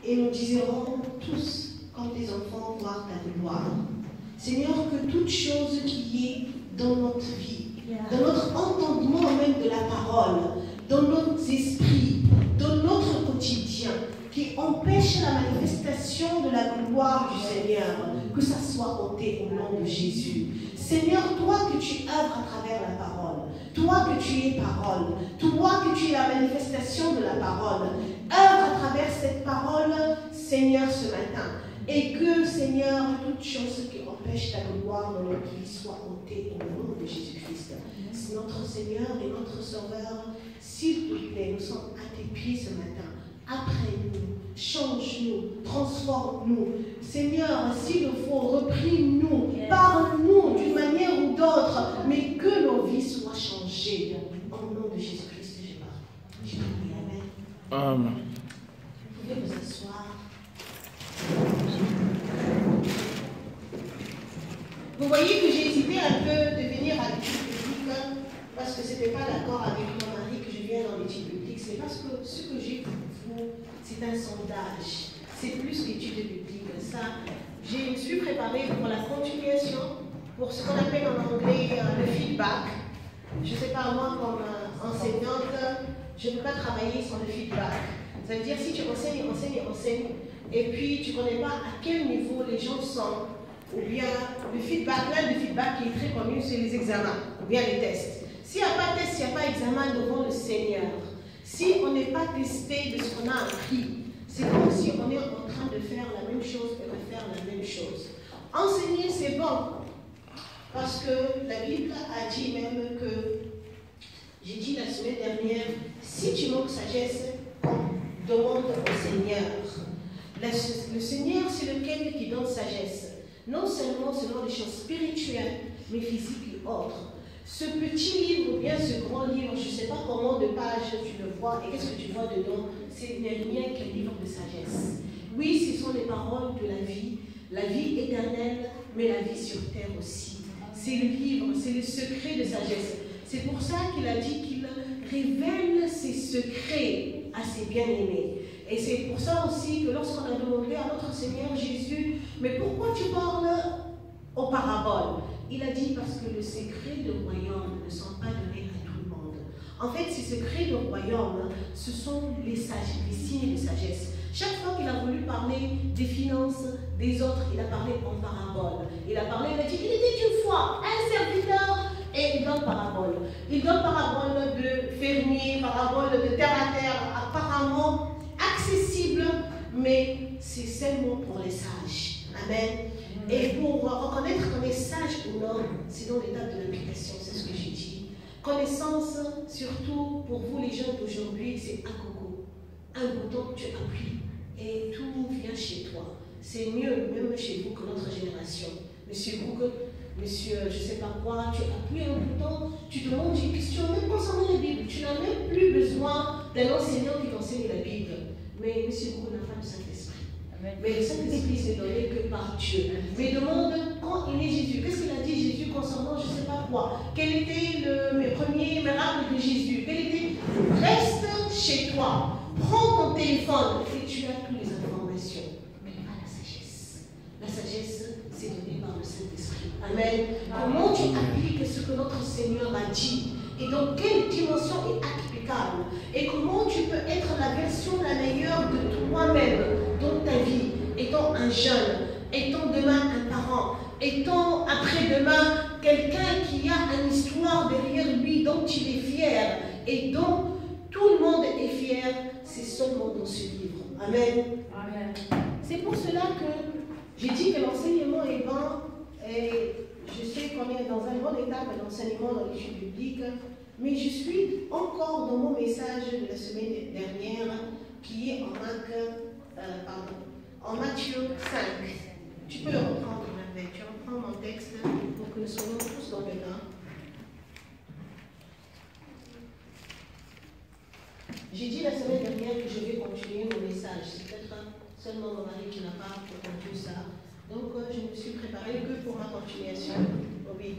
et nous désirons tous, comme tes enfants, voir ta gloire. Seigneur, que toute chose qui est dans notre vie, dans notre entendement même de la parole, dans notre esprit, dans notre quotidien, qui empêche la manifestation de la gloire du Seigneur, que ça soit ôté au nom de Jésus. Seigneur, toi que tu œuvres à travers la parole, toi que tu es parole, toi que tu es la manifestation de la parole, œuvre à travers cette parole, Seigneur, ce matin. Et que, Seigneur, toute chose qui empêche ta gloire dans notre vie soit ôtée au nom de Jésus-Christ. C'est notre Seigneur et notre Sauveur. S'il te plaît, nous sommes à tes pieds ce matin. Apprends-nous, change-nous, transforme-nous. Seigneur, s'il le faut, reprime-nous, parle-nous d'une manière ou d'autre, mais que nos vies soient changées. Au nom de Jésus-Christ, je parle. Je prie, Amen. Amen. Vous pouvez vous asseoir. Vous voyez que j'ai hésité un peu de venir à l'étude publique parce que ce n'était pas d'accord avec mon mari que je viens dans l'étude publique. C'est parce que ce que j'ai pour vous, c'est un sondage. C'est plus qu'étude publique. Ça, je me suis préparée pour la continuation, pour ce qu'on appelle en anglais le feedback. Je ne sais pas, moi, comme enseignante, je ne peux pas travailler sans le feedback. Ça veut dire si tu enseignes, et puis tu ne connais pas à quel niveau les gens sont, ou bien le feedback, l'un des feedbacks qui est très connu, c'est les examens, ou bien les tests. S'il n'y a pas de test, s'il n'y a pas d'examen devant le Seigneur, si on n'est pas testé de ce qu'on a appris, c'est comme si on est en train de faire la même chose et refaire la même chose. Enseigner, c'est bon, parce que la Bible a dit même que, j'ai dit la semaine dernière, si tu manques sagesse, demande au Seigneur. Le Seigneur, c'est lequel qui donne sagesse. Non seulement selon les choses spirituelles, mais physiques et autres. Ce petit livre, ou bien ce grand livre, je ne sais pas comment de pages tu le vois, et qu'est-ce que tu vois dedans, ce n'est rien qu'un livre de sagesse. Oui, ce sont les paroles de la vie éternelle, mais la vie sur terre aussi. C'est le livre, c'est le secret de sagesse. C'est pour ça qu'il a dit qu'il révèle ses secrets à ses bien-aimés. Et c'est pour ça aussi que lorsqu'on a demandé à notre Seigneur Jésus, mais pourquoi tu parles aux paraboles? Il a dit parce que les secrets du royaume ne sont pas donnés à tout le monde. En fait, ces secrets du royaume, ce sont les signes de sagesse. Chaque fois qu'il a voulu parler des finances des autres, il a parlé en paraboles. Il a dit, il était une fois un serviteur et il donne parabole. Il donne parabole de fermier, parabole de terre à terre, apparemment accessible, mais c'est seulement pour les sages. Amen. Et pour reconnaître qu'on est sage ou non, c'est dans l'étape de l'application, c'est ce que j'ai dit. Connaissance, surtout pour vous les jeunes d'aujourd'hui, c'est un coco. Un bouton que tu appuies et tout vient chez toi. C'est mieux, même chez vous, que notre génération. Monsieur Google, monsieur je ne sais pas quoi, tu appuies un bouton, tu demandes une question, même concernant la Bible. Tu n'as même plus besoin d'un enseignant qui t'enseigne la Bible. Mais monsieur Google n'a pas de Saint-Esprit. Mais le Saint-Esprit s'est donné que par Dieu. Mais demande quand il est Jésus. Qu'est-ce qu'il a dit Jésus concernant je ne sais pas quoi? Quel était le premier miracle de Jésus? Quel était? Reste chez toi, prends ton téléphone et tu as toutes les informations. Mais pas la sagesse. La sagesse, c'est donné par le Saint-Esprit. Amen. Comment tu appliques ce que notre Seigneur a dit? Et dans quelle dimension est applicable? Et comment tu peux être la version la meilleure de toi-même dans ta vie, étant un jeune, étant demain un parent, étant après-demain quelqu'un qui a une histoire derrière lui dont il est fier et dont tout le monde est fier, c'est seulement dans ce livre. Amen. Amen. C'est pour cela que j'ai dit que l'enseignement est bon et je sais qu'on est dans une bonne étape d'enseignement dans l'étude biblique, mais je suis encore dans mon message de la semaine dernière qui est en Matthieu 5. Tu peux le reprendre avec. Tu reprends mon texte pour que nous soyons tous dans le bain. J'ai dit la semaine dernière que je vais continuer mon message. C'est peut-être seulement mon mari qui n'a pas entendu ça. Donc, je me suis préparée que pour ma continuation. Oh oui,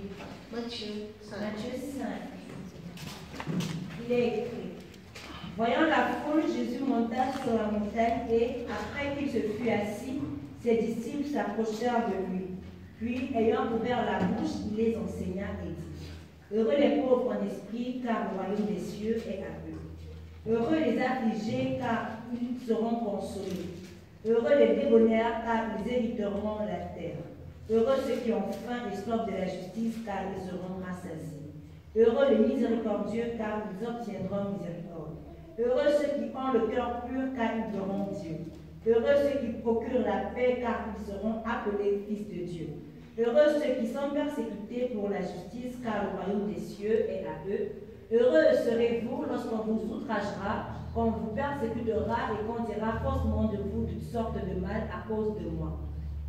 Matthieu 5. Matthieu 5. Il est écrit. Voyant la foule, Jésus monta sur la montagne et, après qu'il se fut assis, ses disciples s'approchèrent de lui. Puis, ayant ouvert la bouche, il les enseigna et dit: Heureux les pauvres en esprit, car le royaume des cieux est à eux. Heureux les affligés, car ils seront consolés. Heureux les débonnaires, car ils hériteront la terre. Heureux ceux qui ont faim et soif de la justice, car ils seront rassasiés. Heureux les miséricordieux, car ils obtiendront miséricorde. Heureux ceux qui ont le cœur pur, car ils verront Dieu. Heureux ceux qui procurent la paix, car ils seront appelés fils de Dieu. Heureux ceux qui sont persécutés pour la justice, car le royaume des cieux est à eux. Heureux serez-vous lorsqu'on vous outragera, qu'on vous persécutera et qu'on dira faussement de vous toutes sortes de mal à cause de moi.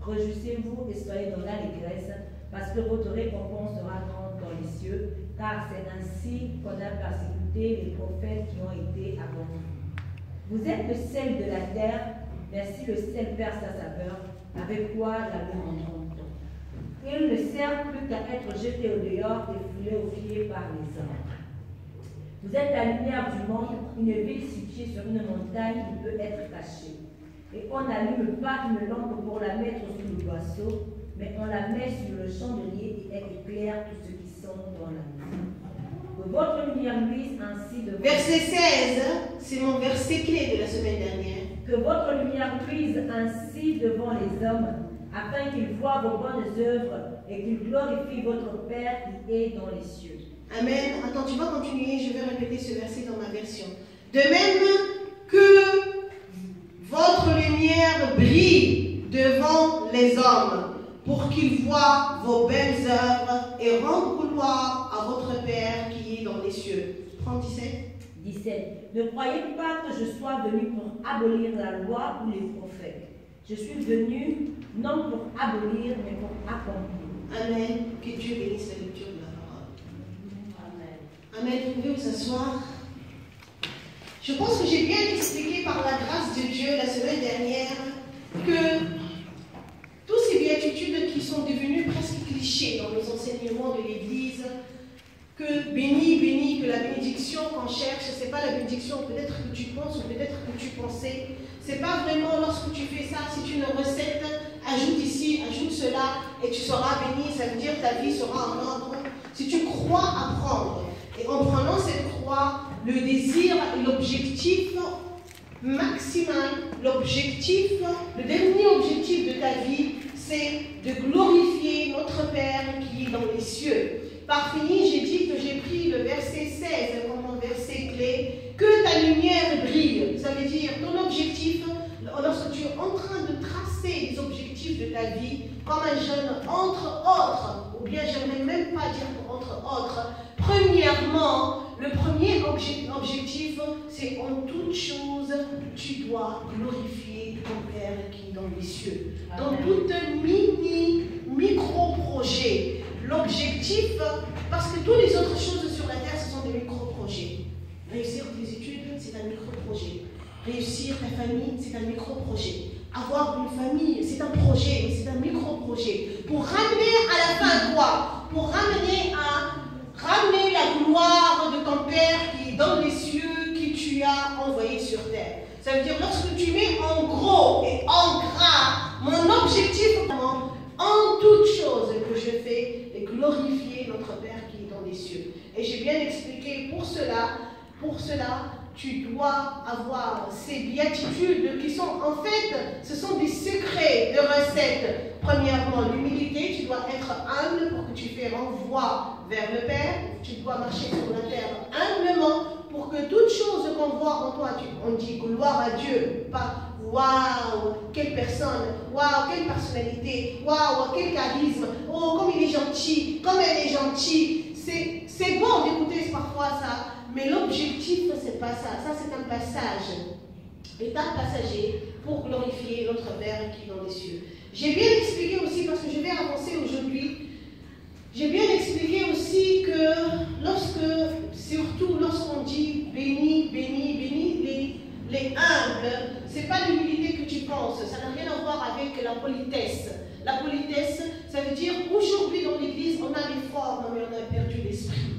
Réjouissez-vous et soyez dans l'allégresse, parce que votre récompense sera grande dans les cieux, car c'est ainsi qu'on a persécuté les prophètes qui ont été avant vous. Vous êtes le sel de la terre, mais si le sel perd sa saveur, avec quoi la montrons-nous? Il ne sert plus qu'à être jeté au dehors et foulé aux pieds par les hommes. Vous êtes la lumière du monde. Une ville située sur une montagne ne peut être cachée. Et on n'allume pas une lampe pour la mettre sous le boisseau, mais on la met sur le chandelier et elle éclaire tous ceux qui sont dans la maison. Que votre lumière luise ainsi devant... Verset 16, c'est mon verset clé de la semaine dernière. Que votre lumière luise ainsi devant les hommes, afin qu'ils voient vos bonnes œuvres et qu'ils glorifient votre Père qui est dans les cieux. Amen. Attends, tu vas continuer, je vais répéter ce verset dans ma version. De même que votre lumière brille devant les hommes, pour qu'ils voient vos belles œuvres et rendent gloire à votre Père qui est dans les cieux. 17. Ne croyez pas que je sois venu pour abolir la loi ou les prophètes. Je suis venu non pour abolir, mais pour accomplir. Amen. Que Dieu bénisse la lecture de la parole. Amen. Amen. Vous pouvez vous asseoir. Je pense que j'ai bien expliqué par la grâce de Dieu la semaine dernière que toutes ces béatitudes qui sont devenues presque clichés dans les enseignements de l'Église, que béni, béni, que la bénédiction qu'on cherche, ce n'est pas la bénédiction peut-être que tu penses ou peut-être que tu pensais. Ce n'est pas vraiment lorsque tu fais ça, c'est une recette, ajoute ici, ajoute cela, et tu seras béni, ça veut dire ta vie sera en ordre. Si tu crois apprendre, et en prenant cette croix, le désir et l'objectif maximal, l'objectif, le dernier objectif de ta vie, c'est de glorifier notre Père qui est dans les cieux. Par fini, j'ai dit que j'ai pris le verset 16 comme mon verset clé, que ta lumière brille. Ça veut dire ton objectif, lorsque tu es en train de tracer les objectifs de ta vie, comme un jeune, entre autres, ou bien j'aimerais même pas dire entre autres, premièrement, le premier objectif, c'est en toute chose, tu dois glorifier ton Père qui est dans les cieux. Dans tout micro-projet. L'objectif, parce que toutes les autres choses sur la terre, ce sont des micro-projets. Réussir tes études, c'est un micro-projet. Réussir ta famille, c'est un micro-projet. Avoir une famille, c'est un projet, c'est un micro-projet. Pour ramener à la fin quoi? Pour ramener la gloire de ton Père qui est dans les cieux, qui tu as envoyé sur terre. Ça veut dire, lorsque tu mets en gros et en gras, mon objectif, en toute chose que je fais, est glorifier notre Père qui est dans les cieux. Et j'ai bien expliqué, pour cela, tu dois avoir ces béatitudes qui sont, en fait, ce sont des secrets de recettes. Premièrement, l'humilité, tu dois être humble pour que tu fasses renvoi vers le Père. Tu dois marcher sur la terre humblement pour que toute chose qu'on voit en toi, on dit gloire à Dieu, pas waouh, quelle personne, waouh, quelle personnalité, waouh, quel charisme, oh, comme il est gentil, comme elle est gentille. C'est bon d'écouter parfois ça, mais l'objectif, c'est pas ça. Ça, c'est un passage, étape passager pour glorifier notre Père qui est dans les cieux. J'ai bien expliqué aussi, parce que je vais avancer aujourd'hui, j'ai bien expliqué aussi que surtout lorsqu'on dit béni, béni, béni, les humbles, ce n'est pas l'humilité que tu penses, ça n'a rien à voir avec la politesse. La politesse, ça veut dire, aujourd'hui dans l'église, on a les formes, mais on a perdu l'esprit.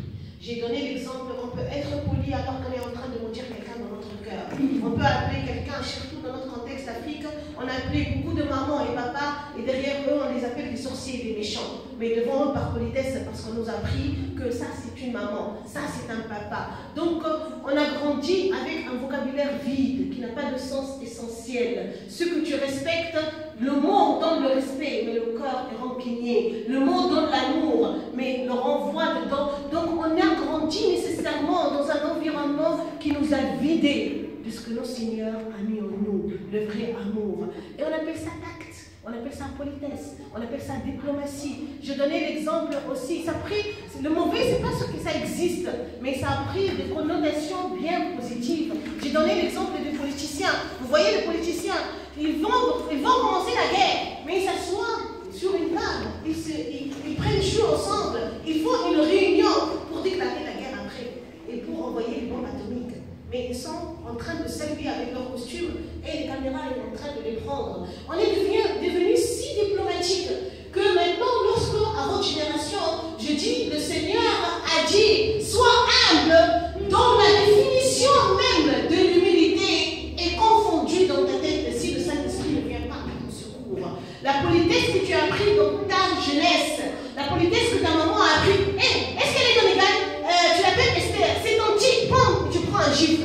J'ai donné l'exemple qu'on peut être poli alors qu'on est en train de maudire quelqu'un dans notre cœur. On peut appeler quelqu'un, surtout dans notre contexte Afrique, on a appelé beaucoup de mamans et papas, et derrière eux, on les appelle des sorciers et des méchants. Mais devant eux, par politesse, parce qu'on nous a appris que ça, c'est une maman, ça, c'est un papa. Donc, on a grandi avec un vocabulaire vide, qui n'a pas de sens essentiel. Ce que tu respectes, le mot donne le respect, mais le cœur est rancunier. Le mot donne l'amour, mais le renvoie dedans. Donc, on a grandi nécessairement dans un environnement qui nous a vidés de ce que notre Seigneur a mis en nous, le vrai amour. Et on appelle ça tact, on appelle ça politesse, on appelle ça diplomatie. Je donnais l'exemple aussi, ça a pris, le mauvais, c'est pas ce que ça existe, mais ça a pris des connotations bien positives. J'ai donné l'exemple des politiciens. Vous voyez les politiciens, ils vont commencer la guerre, mais ils s'assoient sur une table, ils prennent chaud ensemble, ils font une réunion pour déclarer la guerre après et pour envoyer les bombes atomiques. Mais ils sont en train de s'habiller avec leur costume et les caméras sont en train de les prendre. On est devenu si diplomatique que maintenant, lorsque, à votre génération, je dis, le Seigneur a dit, sois humble, dont la définition même de l'humilité est confondue dans ta tête si le Saint-Esprit ne vient pas à ton secours. La politesse que tu as appris dans ta jeunesse, la politesse que ta maman a appris, est-ce qu'elle est ton égale? Tu l'appelles Esther, c'est ton type, boum, tu prends un gifle.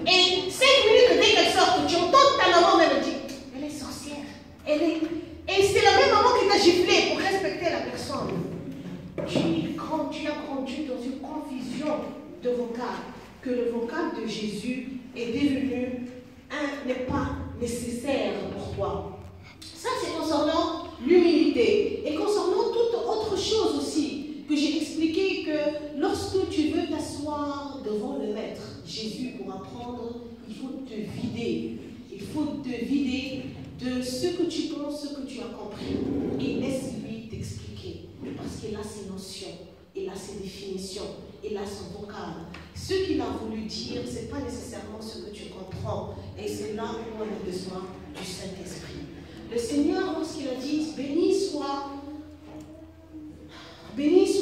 Et 5 minutes dès qu'elle sort, tu entends ta maman même dire, elle est sorcière. Et c'est la même maman qui t'a giflé pour respecter la personne. Tu as grandi dans une confusion de vocable, que le vocable de Jésus est devenu n'est pas nécessaire pour toi. Ça, c'est concernant l'humilité. Et concernant toute autre chose aussi, que j'ai expliqué que lorsque tu veux t'asseoir devant le Maître, Jésus, pour apprendre, il faut te vider. Il faut te vider de ce que tu penses, ce que tu as compris. Et laisse-lui t'expliquer. Parce qu'il a ses notions, il a ses définitions, il a son vocable. Ce qu'il a voulu dire, ce n'est pas nécessairement ce que tu comprends. Et c'est là où on a besoin du Saint-Esprit. Le Seigneur, lorsqu'il a dit, béni soit,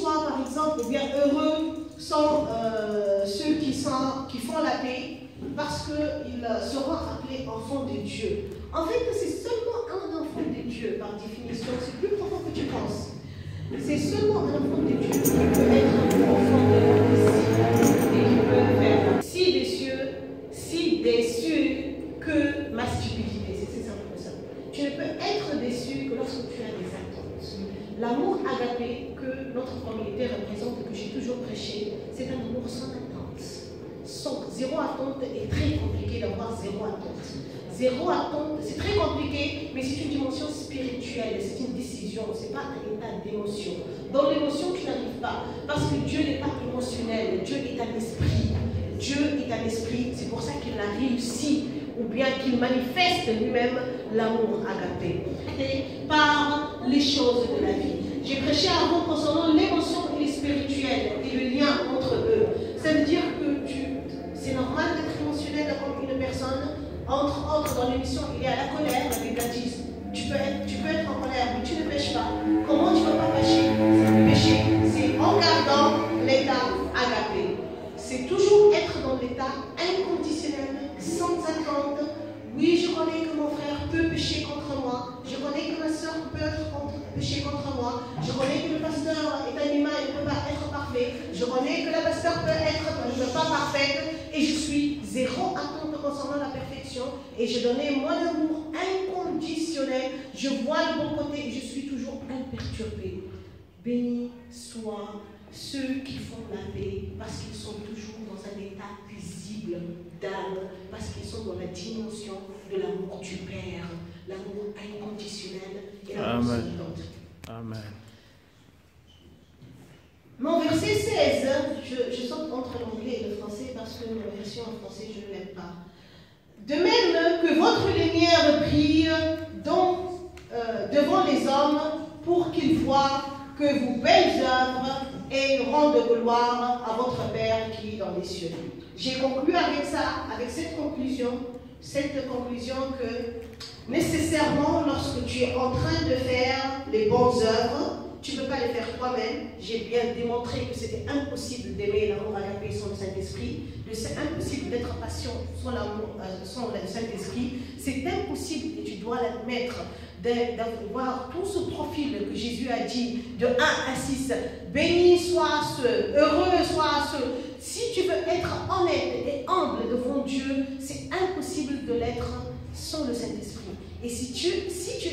par exemple, ou bien heureux sont ceux qui font la paix, parce qu'ils seront appelés enfants de Dieu. En fait, c'est seulement un enfant de Dieu, par définition. C'est plus profond que tu penses. C'est seulement un enfant de Dieu qui peut être un enfant de l'homme et qui peut faire si déçu que ma stupidité. C'est simple que ça. Tu ne peux être déçu que lorsque tu as des attentes. L'amour agapé que notre communauté représente et que j'ai toujours prêché, c'est un amour sans attente. Zéro attente est très compliqué d'avoir zéro attente. Zéro attente, c'est très compliqué, mais c'est une dimension spirituelle, c'est une décision, c'est pas un état d'émotion. Dans l'émotion, tu n'arrives pas, parce que Dieu n'est pas émotionnel, Dieu est un esprit. Dieu est un esprit, c'est pour ça qu'il a réussi, ou bien qu'il manifeste lui-même l'amour agapé. Par les choses de la vie. J'ai prêché avant concernant l'émotion et le spirituel et le lien entre eux. Ça veut dire que c'est normal d'être émotionnel comme une personne. Entre autres, dans l'émission, il y a la colère, la bêtise. Tu peux être en colère, mais tu ne pêches pas. Comment tu ne vas pas pêcher? C'est pécher. C'est en gardant l'état agapé. C'est toujours être dans l'état inconditionnel, sans attendre. Oui, je connais que mon frère peut pécher contre moi. Je connais que ma soeur peut pécher contre moi. Je connais que le pasteur est un humain et ne peut pas être parfait. Je connais que la pasteur peut être pas parfaite. Et je suis zéro attente concernant la perfection. Et je donnais mon amour inconditionnel. Je vois le bon côté et je suis toujours imperturbée. Béni soient ceux qui font la paix parce qu'ils sont toujours dans un état visible d'âme, parce qu'ils sont dans la dimension de l'amour du Père, l'amour inconditionnel et l'amour sans attente. Amen. Mon verset 16, je saute entre l'anglais et le français parce que ma version en français, je ne l'aime pas. De même que votre lumière brille devant les hommes pour qu'ils voient que vos belles œuvres et rendent gloire à votre Père qui est dans les cieux. J'ai conclu avec ça, avec cette conclusion que nécessairement, lorsque tu es en train de faire les bonnes œuvres, tu tu ne peux pas le faire toi-même. J'ai bien démontré que c'était impossible d'aimer l'amour agapé sans le Saint-Esprit. C'est impossible d'être patient sans le Saint-Esprit. C'est impossible, et tu dois l'admettre, d'avoir tout ce profil que Jésus a dit de 1 à 6. Béni soit ceux, heureux soit ceux. Si tu veux être honnête et humble devant Dieu, c'est impossible de l'être sans le Saint-Esprit. Et si tu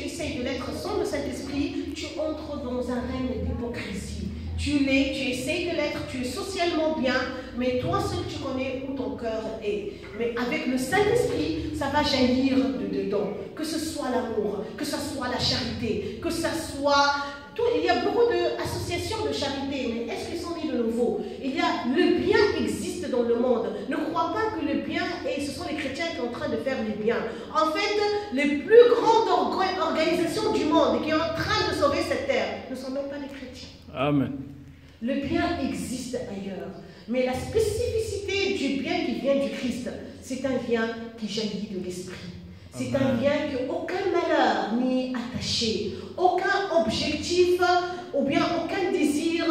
essayes de l'être sans le Saint-Esprit, tu entres dans un règne d'hypocrisie. Tu essayes de l'être, tu es socialement bien, mais toi seul tu connais où ton cœur est. Mais avec le Saint-Esprit, ça va jaillir de dedans. Que ce soit l'amour, que ce soit la charité, que ce soit... Il y a beaucoup d'associations de charité, mais est-ce qu'ils sont nés de nouveau? Le bien existe dans le monde. Ne crois pas que le bien, et ce sont les chrétiens qui sont en train de faire le bien. En fait, les plus grandes organisations du monde qui sont en train de sauver cette terre ne sont même pas les chrétiens. Amen. Le bien existe ailleurs. Mais la spécificité du bien qui vient du Christ, c'est un bien qui jaillit de l'Esprit. C'est un bien que aucun malheur n'y est attaché, aucun objectif ou bien aucun désir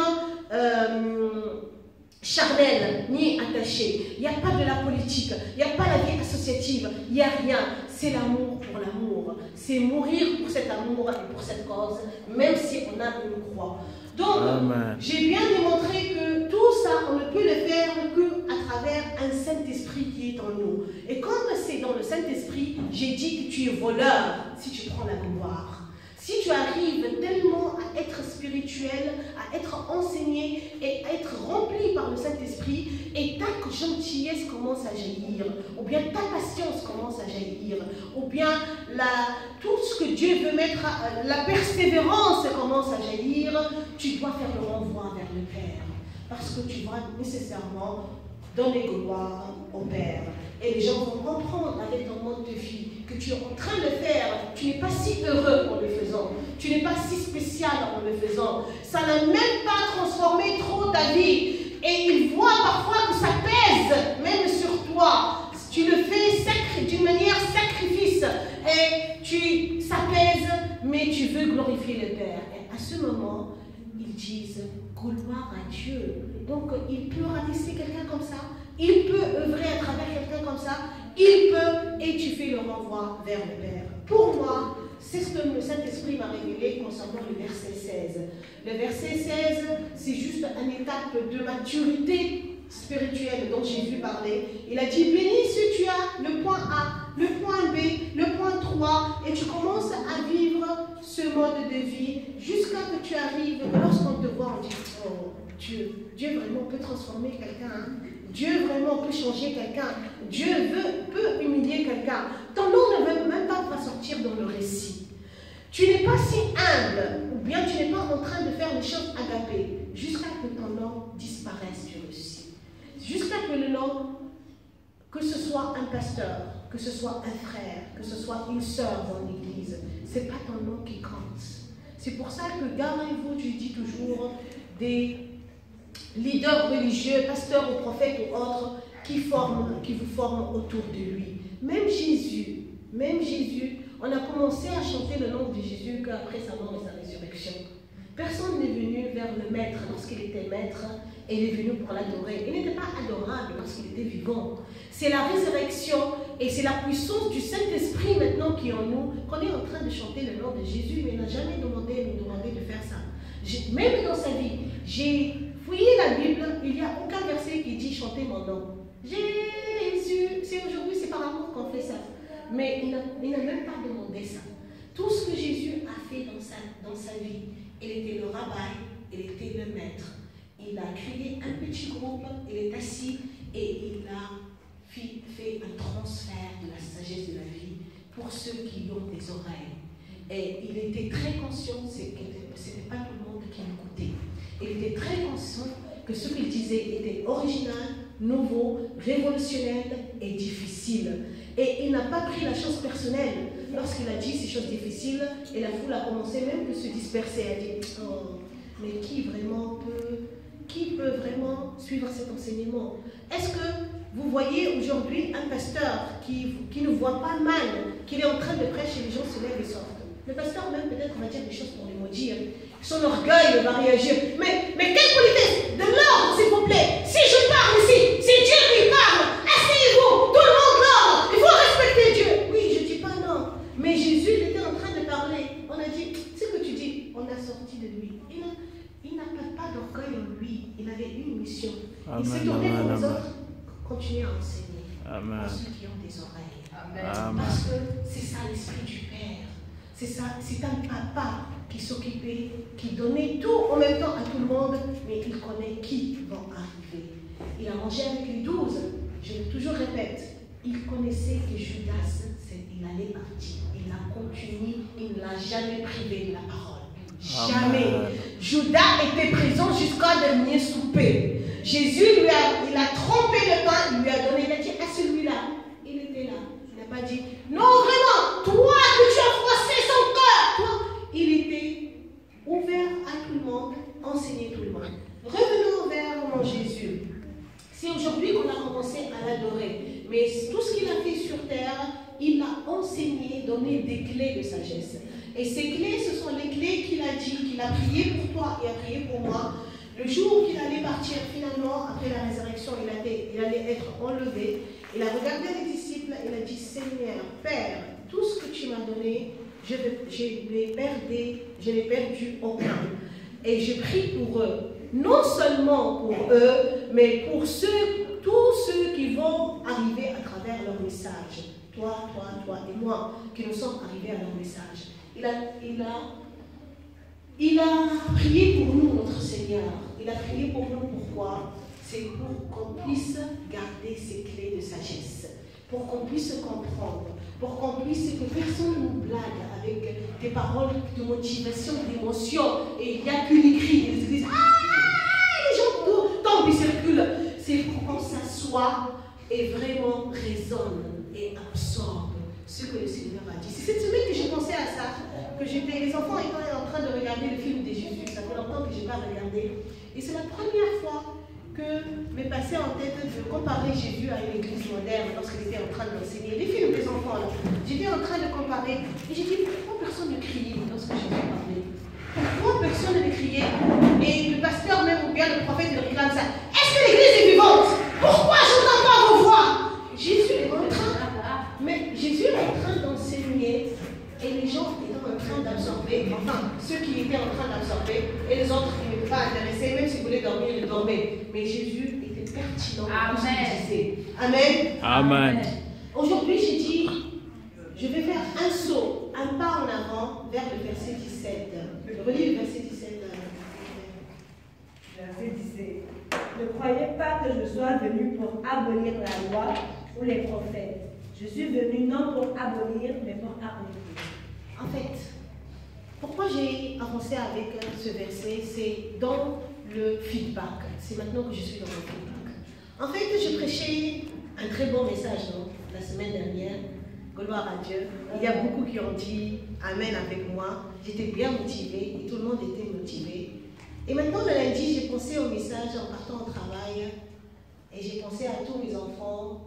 charnel n'y est attaché. Il n'y a pas de la politique, il n'y a pas la vie associative, il n'y a rien. C'est l'amour pour l'amour. C'est mourir pour cet amour et pour cette cause, même si on a une croix. Donc, j'ai bien démontré que tout ça, on ne peut le faire qu'à travers un Saint-Esprit qui est en nous. Et comme c'est dans le Saint-Esprit, j'ai dit que tu es voleur si tu prends la gloire. Si tu arrives tellement à être spirituel, à être enseigné et à être rempli par le Saint-Esprit, et ta gentillesse commence à jaillir, ou bien ta patience commence à jaillir, ou bien tout ce que Dieu veut mettre, la persévérance commence à jaillir, tu dois faire le renvoi vers le Père. Parce que tu vas nécessairement donner gloire au Père. Et les gens vont comprendre avec ton mode de vie que tu es en train de faire, tu n'es pas si heureux en le faisant, tu n'es pas si spécial en le faisant. Ça n'a même pas transformé trop ta vie. Et ils voient parfois que ça pèse même sur toi. Tu le fais d'une manière sacrifice et ça pèse, mais tu veux glorifier le Père. Et à ce moment, ils disent gloire à Dieu. Donc il peut ratisser quelqu'un comme ça, il peut œuvrer à travers quelqu'un comme ça, il peut, et tu fais le renvoi vers le Père. Pour moi, c'est ce que le Saint-Esprit m'a révélé concernant le verset 16. Le verset 16, c'est juste une étape de maturité spirituelle dont Jésus parlait. Il a dit, béni si tu as le point A, le point B, le point 3, et tu commences à vivre ce mode de vie jusqu'à que tu arrives, lorsqu'on te voit, on dit, oh, Dieu vraiment peut transformer quelqu'un, hein? Dieu vraiment peut changer quelqu'un, Dieu peut humilier quelqu'un. Ton nom ne veut même pas sortir dans le récit. Tu n'es pas si humble, ou bien tu n'es pas en train de faire les choses agapées, jusqu'à que ton nom disparaisse du récit. Jusqu'à que le nom, que ce soit un pasteur, que ce soit un frère, que ce soit une sœur dans l'église, ce n'est pas ton nom qui compte. C'est pour ça que gardez-vous, je dis toujours, des leaders religieux, pasteurs ou prophètes ou autres, qui vous forment autour de lui. Même Jésus, on a commencé à chanter le nom de Jésus qu'après sa mort et sa résurrection. Personne n'est venu vers le maître lorsqu'il était maître, et il est venu pour l'adorer. Il n'était pas adorable lorsqu'il était vivant. C'est la résurrection et c'est la puissance du Saint-Esprit maintenant qui est en nous, qu'on est en train de chanter le nom de Jésus, mais il n'a jamais nous demandé de faire ça. Même dans sa vie, j'ai fouillé la Bible, il n'y a aucun verset qui dit chanter mon nom. Jésus, c'est aujourd'hui, c'est par amour qu'on fait ça. Mais il n'a même pas demandé ça. Tout ce que Jésus a fait dans sa vie, il était le rabbin, il était le maître. Il a créé un petit groupe, il est assis et il a fait un transfert de la sagesse de la vie pour ceux qui ont des oreilles. Et il était très conscient, ce n'était pas tout le monde qui l'écoutait. Il était très conscient que ce qu'il disait était original, nouveau, révolutionnaire et difficile. Et il n'a pas pris la chose personnelle. Lorsqu'il a dit ces choses difficiles, et la foule a commencé même à se disperser. Elle a dit, oh, mais qui peut vraiment suivre cet enseignement? Est-ce que vous voyez aujourd'hui un pasteur qui ne voit pas mal, qu'il est en train de prêcher, les gens se lèvent et sortent? Le pasteur même peut-être va dire des choses pour les maudire. Son orgueil va réagir. Mais quelle politesse? De l'ordre, s'il vous plaît. Si je parle ici, c'est Dieu qui parle. Asseyez-vous, tout le monde l'ordre. Il faut respecter Dieu. Oui, je ne dis pas non. Mais Jésus, il était en train de parler. On a dit, ce que tu dis, on a sorti de lui. Il n'a pas d'orgueil en lui. Il avait une mission. Il s'est tourné pour les autres. Continuez à enseigner. Amen. À ceux qui ont des oreilles. Amen. Parce que c'est ça l'esprit du Père. C'est ça, c'est un papa qui s'occupait, qui donnait tout en même temps à tout le monde, mais il connaît qui va arriver. Il a mangé avec les 12. Je le toujours répète, il connaissait que Judas, il allait partir. Il a continué, il ne l'a jamais privé de la parole. Jamais. Amen. Judas était présent jusqu'au dernier souper. Jésus il a trompé le pain, il lui a donné, il a dit à celui-là, il était là. Il n'a pas dit, non vraiment, toi que tu as froissé son cœur, toi. Il était ouvert à tout le monde, enseigné tout le monde. Revenons vers mon Jésus. C'est aujourd'hui qu'on a commencé à l'adorer, mais tout ce qu'il a fait sur terre, il a enseigné, donné des clés de sagesse. Et ces clés, ce sont les clés qu'il a dit, qu'il a prié pour toi et a prié pour moi. Le jour qu'il allait partir, finalement, après la résurrection, il allait être enlevé. Il a regardé les disciples, il a dit, Seigneur, Père, tout ce que tu m'as donné, je n'ai perdu aucun. Et je prie pour eux, non seulement pour eux, mais pour tous ceux qui vont arriver à travers leur message. Toi et moi, qui nous sommes arrivés à leur message. Il a prié pour nous, notre Seigneur. Il a prié pour nous, pourquoi? C'est pour qu'on puisse garder ces clés de sagesse, pour qu'on puisse comprendre, pour qu'on puisse, que personne nous blague avec des paroles de motivation, d'émotion, et il n'y a que les cris, les églises, les gens tombent et circulent. C'est pour qu'on s'assoie et vraiment raisonne et absorbe ce que le Seigneur a dit. C'est cette semaine que j'ai pensé à ça, que les enfants étaient en train de regarder le film de Jésus. Ça fait longtemps que je n'ai pas regardé. Et c'est la première fois que m'est passé en tête de comparer Jésus à une église moderne lorsqu'il était en train d'enseigner. Les films des enfants, là. J'étais en train de comparer. Et j'ai dit, pourquoi personne ne criait lorsque Jésus parlait? Pourquoi personne ne criait? Et le pasteur même, ou bien le prophète, il réclame ça. Est-ce que l'église est vivante? Pourquoi je n'entends pas vos voix? Jésus est en train d'enseigner et les gens étaient en train d'absorber, enfin, ceux qui étaient en train d'absorber et les autres qui n'étaient pas intéressés, même s'ils voulaient dormir, ils dormaient. Mais Jésus était pertinent dans ce qu'il disait. Amen. Amen. Aujourd'hui, j'ai dit, je vais faire un saut, un pas en avant vers le verset 17. Relis le verset 17. Verset 17. Ne croyez pas que je sois venu pour abolir la loi ou les prophètes. Je suis venu non pour abolir, mais pour accomplir. En fait, pourquoi j'ai avancé avec ce verset, c'est dans le feedback. C'est maintenant que je suis dans le feedback. En fait, je prêchais un très bon message la semaine dernière. Gloire à Dieu. Il y a beaucoup qui ont dit Amen avec moi. J'étais bien motivée et tout le monde était motivé. Et maintenant, le lundi, j'ai pensé au message en partant au travail. Et j'ai pensé à tous mes enfants.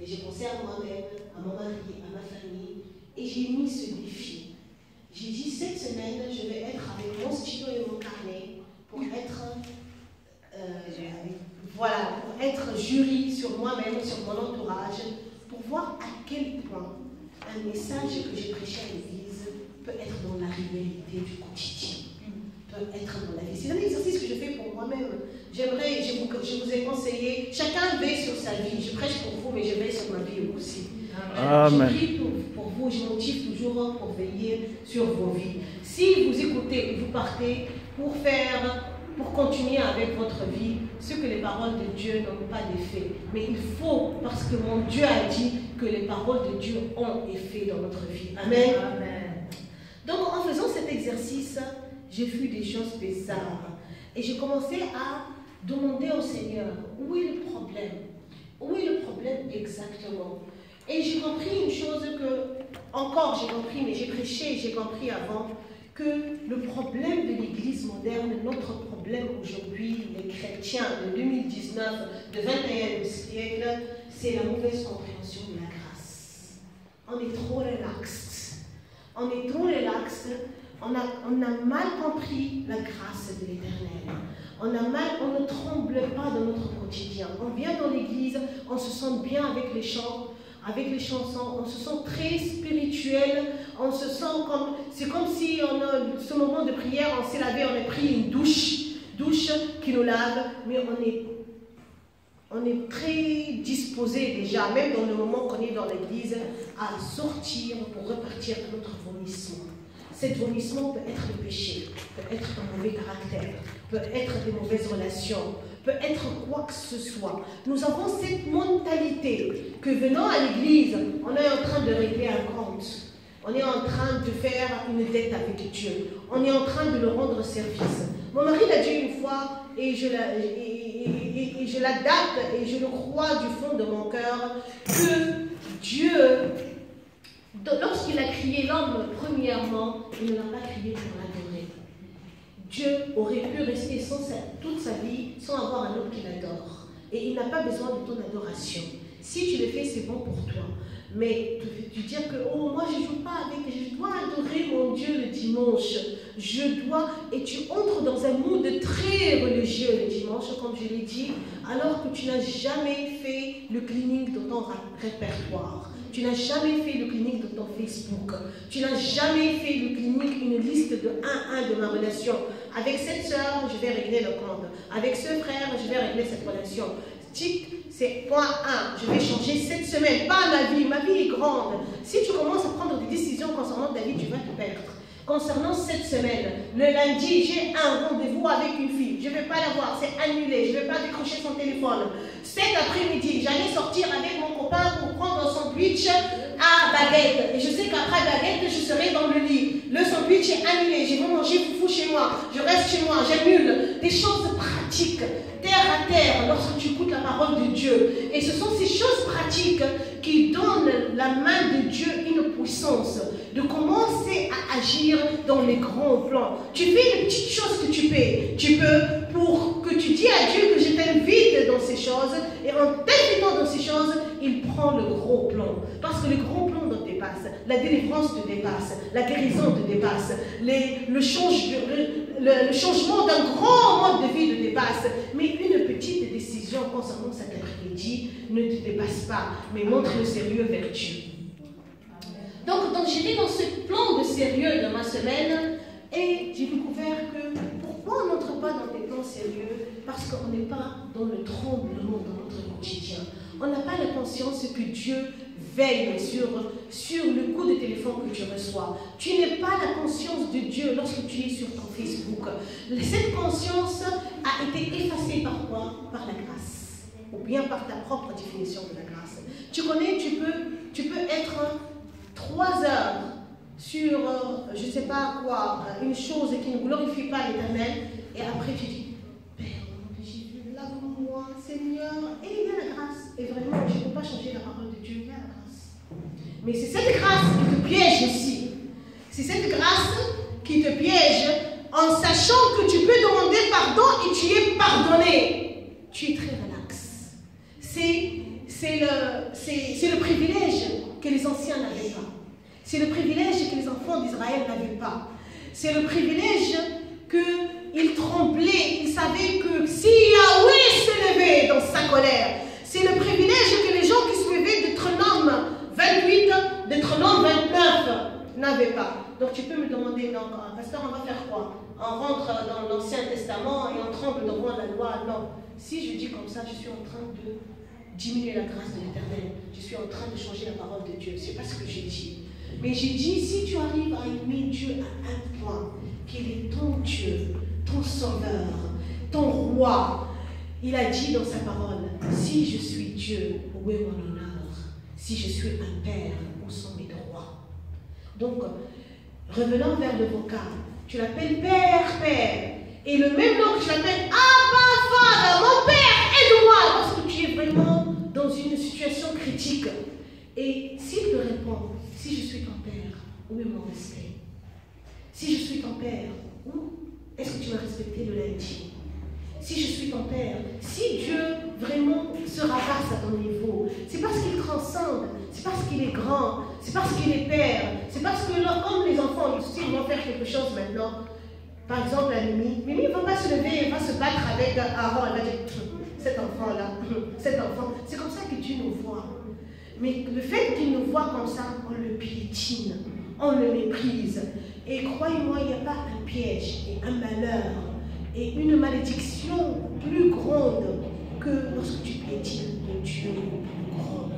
Et j'ai pensé à moi-même, à mon mari, à ma famille. Et j'ai mis ce défi. J'ai dit, cette semaine, je vais être avec mon stylo et mon carnet pour être jury sur moi-même, sur mon entourage, pour voir à quel point un message que j'ai prêché à l'église peut être dans la réalité du quotidien, peut être dans la vie. C'est un exercice que je fais pour moi-même. Je vous ai conseillé, chacun veille sur sa vie. Je prêche pour vous, mais je veille sur ma vie aussi. Amen. Je prie pour vous, je motive toujours pour veiller sur vos vies. Si vous écoutez et vous partez pour continuer avec votre vie, ce que les paroles de Dieu n'ont pas d'effet. Mais il faut, parce que mon Dieu a dit que les paroles de Dieu ont effet dans notre vie. Amen. Amen. Donc en faisant cet exercice, j'ai vu des choses bizarres. Et j'ai commencé à demander au Seigneur, où est le problème? Où est le problème exactement? Et j'ai compris une chose j'ai compris, mais j'ai prêché, j'ai compris avant, que le problème de l'Église moderne, notre problème aujourd'hui, les chrétiens de 2019, de 21e siècle, c'est la mauvaise compréhension de la grâce. On est trop relax. on est trop relax, on a mal compris la grâce de l'Éternel. On ne tremble pas dans notre quotidien. On vient dans l'église, on se sent bien avec les chants, avec les chansons, on se sent très spirituel, on se sent comme, c'est comme si ce moment de prière, on s'est lavé, on a pris une douche qui nous lave, mais on est très disposé déjà, même dans le moment qu'on est dans l'église, à sortir pour repartir de notre vomissement. Cet vomissement peut être le péché, peut être un mauvais caractère, peut être des mauvaises relations, peut être quoi que ce soit. Nous avons cette mentalité que venant à l'église, on est en train de régler un compte. On est en train de faire une dette avec Dieu. On est en train de le rendre service. Mon mari l'a dit une fois, et je l'adapte et je le crois du fond de mon cœur, que Dieu, lorsqu'il a créé l'homme, premièrement, il ne l'a pas créé pour l'adorer. Dieu aurait pu rester toute sa vie sans avoir un homme qui l'adore. Et il n'a pas besoin de ton adoration. Si tu le fais, c'est bon pour toi. Mais tu dire que, oh, moi je ne joue pas avec, je dois adorer mon Dieu le dimanche. Et tu entres dans un mood très religieux le dimanche, comme je l'ai dit, alors que tu n'as jamais fait le cleaning de ton répertoire. Tu n'as jamais fait le cleaning de ton Facebook. Tu n'as jamais fait le cleaning, une liste de 1-1 de ma relation. Avec cette soeur, je vais régler le compte. Avec ce frère, je vais régler cette relation. C'est point 1, je vais changer cette semaine, pas ma vie est grande. Si tu commences à prendre des décisions concernant ta vie, tu vas te perdre. Concernant cette semaine, le lundi, j'ai un rendez-vous avec une fille, je ne vais pas la voir, c'est annulé, je ne vais pas décrocher son téléphone. Cet après-midi, j'allais sortir avec mon copain pour prendre un sandwich à baguette. Et je sais qu'après baguette, je serai dans le lit. Le sandwich est annulé, je vais manger foufou chez moi, je reste chez moi, j'annule. Des choses pratiques, terre à terre, lorsque tu écoutes la parole de Dieu. Et ce sont ces choses pratiques qui donnent la main de Dieu une puissance de commencer à agir dans les grands plans. Tu fais les petites choses que tu peux pour que tu dis à Dieu que je t'invite dans ces choses, et en t'invitant dans ces choses, il prend le gros plan. Parce que le gros plan te dépasse, la délivrance te dépasse, la guérison te dépasse, le changement d'un grand mode de vie te dépasse. Mais une petite décision concernant cet après-midi ne te dépasse pas, mais montre le sérieux vers Dieu. Donc j'étais dans ce plan de sérieux dans ma semaine et j'ai découvert que pourquoi on n'entre pas dans des plans sérieux? Parce qu'on n'est pas dans le tremblement dans notre quotidien. On n'a pas la conscience que Dieu veille sur le coup de téléphone que tu reçois. Tu n'as pas la conscience de Dieu lorsque tu es sur ton Facebook. Cette conscience a été effacée par quoi? Par la grâce. Ou bien par ta propre définition de la grâce. Tu connais, tu peux être 3 heures sur, je ne sais pas quoi, une chose qui ne glorifie pas l'Éternel, et après tu dis, Père, Jésus, lave-moi, Seigneur, et il y a la grâce. Et vraiment, je ne peux pas changer la parole de Dieu, il y a la grâce. Mais c'est cette grâce qui te piège aussi. C'est cette grâce qui te piège en sachant que tu peux demander pardon et tu es pardonné. Tu es très relax. C'est le privilège que les anciens n'avaient pas. C'est le privilège que les enfants d'Israël n'avaient pas. C'est le privilège qu'ils tremblaient. Ils savaient que si Yahweh se levait dans sa colère, c'est le privilège que les gens qui se levaient de Deutéronome 28, de Deutéronome 29 n'avaient pas. Donc tu peux me demander, non, pasteur, on va faire quoi? On rentre dans l'Ancien Testament et on tremble devant la loi? Non. Si je dis comme ça, je suis en train de diminuer la grâce de l'Éternel. Je suis en train de changer la parole de Dieu. C'est pas ce que j'ai dit. Mais j'ai dit, si tu arrives à aimer Dieu à un point, qu'il est ton Dieu, ton sauveur, ton roi, il a dit dans sa parole, si je suis Dieu, où est mon honneur? Si je suis un père, où sont mes droits? Donc, revenons vers le vocal. Tu l'appelles Père, Père. Et le même nom que tu l'appelles Abba, Father, mon Père, aide-moi, parce que tu es vraiment dans une situation critique. Et s'il te répond, si je suis ton Père, où est mon respect? Si je suis ton Père, où est-ce que tu m'as respecté le lundi? si je suis ton père, si Dieu vraiment se rabasse à ton niveau, c'est parce qu'il transcende, c'est parce qu'il est grand, c'est parce qu'il est père, c'est parce que comme les enfants, s'ils vont faire quelque chose maintenant, par exemple à Mimi ne va pas se lever, elle va se battre avec Aaron, elle va dire, cet enfant-là, cet enfant, c'est comme ça que Dieu nous voit. Mais le fait qu'il nous voit comme ça, on le piétine, on le méprise. Et croyez-moi, il n'y a pas un piège et un malheur et une malédiction plus grande que lorsque tu piétines le Dieu plus grand,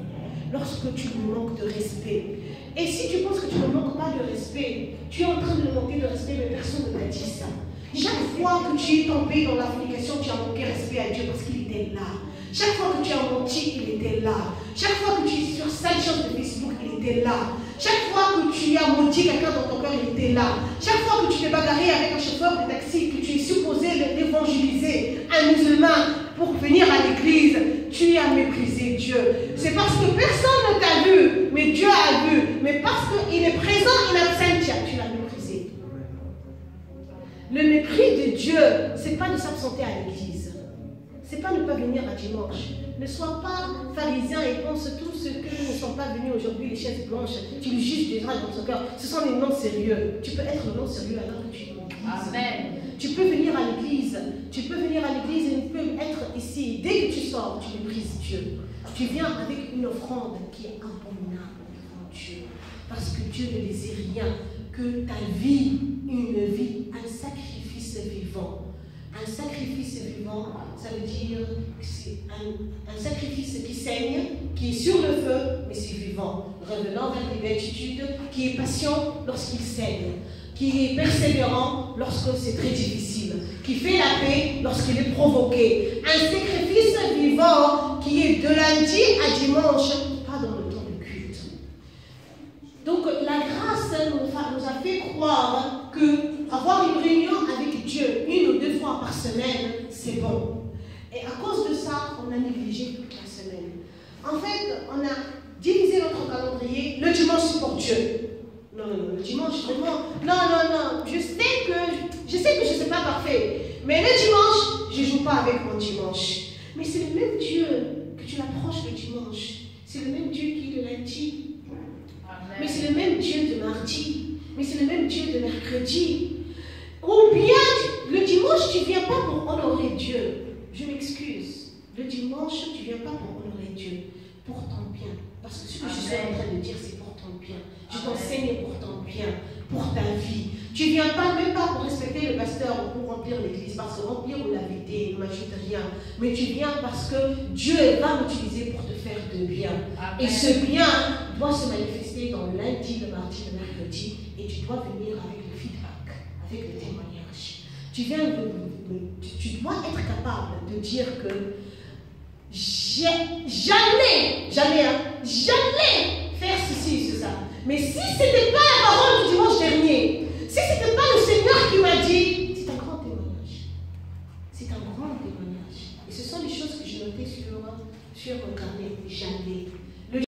lorsque tu lui manques de respect. Et si tu penses que tu ne manques pas de respect, tu es en train de manquer de respect, mais personne ne t'a dit ça. Chaque fois que tu es tombé dans la fornication, tu as manqué respect à Dieu parce qu'il était là. Chaque fois que tu as menti, il était là. Chaque fois que tu es sur cette chose de Facebook, il était là. Chaque fois que tu as maudit quelqu'un dans ton cœur, il était là. Chaque fois que tu t'es bagarré avec un chauffeur de taxi, que tu es supposé l'évangéliser, un musulman, pour venir à l'église, tu as méprisé Dieu. C'est parce que personne ne t'a vu, mais Dieu a vu. Mais parce qu'il est présent, il absent, tu l'as méprisé. Le mépris de Dieu, ce n'est pas de s'absenter à l'église. Ce n'est pas ne pas venir à dimanche. Ne sois pas pharisien et pense tous ceux qui ne sont pas venus aujourd'hui, les chaises blanches, tu les juges déjà dans ton cœur. Ce sont des noms sérieux. Tu peux être le nom sérieux alors que tu es dans l'église. Amen. Tu peux venir à l'église. Tu peux venir à l'église et tu peux être ici. Dès que tu sors, tu méprises Dieu. Tu viens avec une offrande qui est abominable devant Dieu. Parce que Dieu ne désire rien que ta vie, une vie, un sacrifice vivant. Un sacrifice vivant, ça veut dire que c'est un sacrifice qui saigne, qui est sur le feu, mais c'est vivant. Revenant vers les béatitudes, qui est patient lorsqu'il saigne, qui est persévérant lorsque c'est très difficile, qui fait la paix lorsqu'il est provoqué. Un sacrifice vivant qui est de lundi à dimanche, pas dans le temps de culte. Donc la grâce nous a fait croire que avoir une réunion avec Dieu 1 ou 2 fois par semaine, c'est bon. Et à cause de ça, on a négligé toute la semaine. En fait, on a divisé notre calendrier. Le dimanche, c'est pour Dieu. Non, le dimanche, vraiment. Non. Je sais que je ne suis pas parfait. Mais le dimanche, je ne joue pas avec mon dimanche. Mais c'est le même Dieu que tu l'approches le dimanche. C'est le même Dieu qui est le lundi. Amen. Mais c'est le même Dieu de mardi. Mais c'est le même Dieu de mercredi. Ou bien, le dimanche, tu ne viens pas pour honorer Dieu. Je m'excuse. Le dimanche, tu ne viens pas pour honorer Dieu. Pour ton bien. Parce que ce que je suis en train de dire, c'est pour ton bien. Je t'enseigne pour ton bien, pour ta vie. Tu ne viens pas, même pas pour respecter le pasteur ou pour remplir l'église. Parce que remplir ou la vérité ne m'ajoute rien. Mais tu viens parce que Dieu va m'utiliser pour te faire de bien. Amen. Et ce bien doit se manifester dans le lundi, le mardi, le mercredi. Et tu dois venir avec le feedback, avec le témoignage. Tu dois être capable de dire que jamais faire ceci, c'est ça. Mais si ce n'était pas la parole du dimanche dernier, si ce n'était pas le Seigneur qui m'a dit, c'est un grand témoignage. C'est un grand témoignage. Et ce sont les choses que j'ai notées sur mon carnet. Jamais.